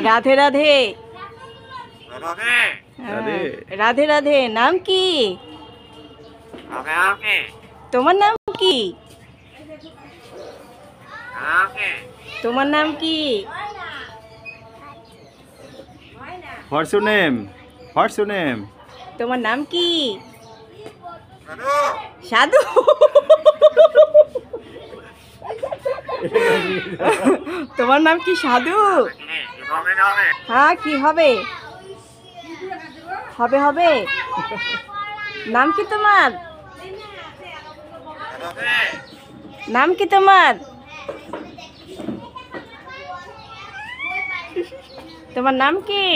রাধে রাধে রাধে রাধে। নাম কি? তোমার নাম কি? তোমার নাম কি? What's your name? What's your name? তোমার নাম কি? সাধু। তোমার নাম কি সাধু? হ্যাঁ, কি হবে? হবে হবে। নাম কি তোমার? নাম কি তোমার? তোমার নাম কি?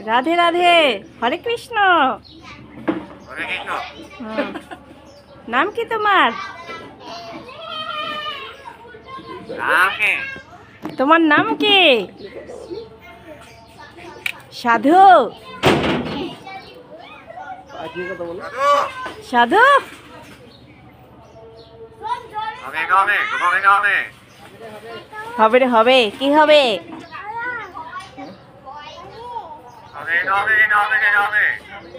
রাধে রাধে। হরে কৃষ্ণ। নাম কি তোমার? তোমার নাম কি? সাধু। সাধু। হবে রে হবে। কি হবে?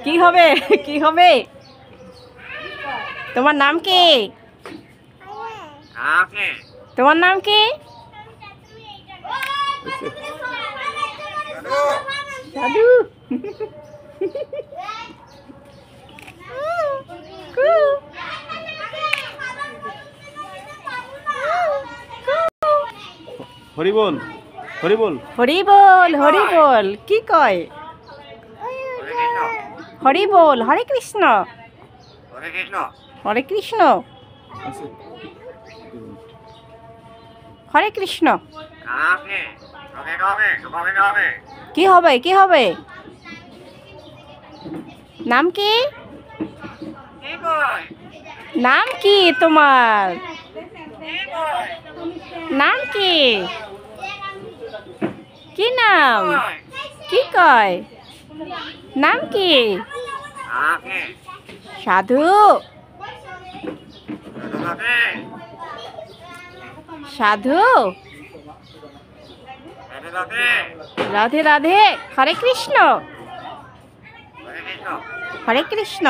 কি হবে? কি হবে? তোমার নাম কি? তোমার নাম কি? সাধু। হরি বল, হরি বল। হরি বল, হরি বল। কি কয়? হরি বল। হরে কৃষ্ণ। হরে কৃষ্ণ। হরে কৃষ্ণ। কি হবে? কি হবে? নাম কি? নাম কি তোমার? নাম কি? কি নাম? কি কয়? নাম কি? সাধু। সাধু। রাধে রাধে। হরে কৃষ্ণ। হরে কৃষ্ণ।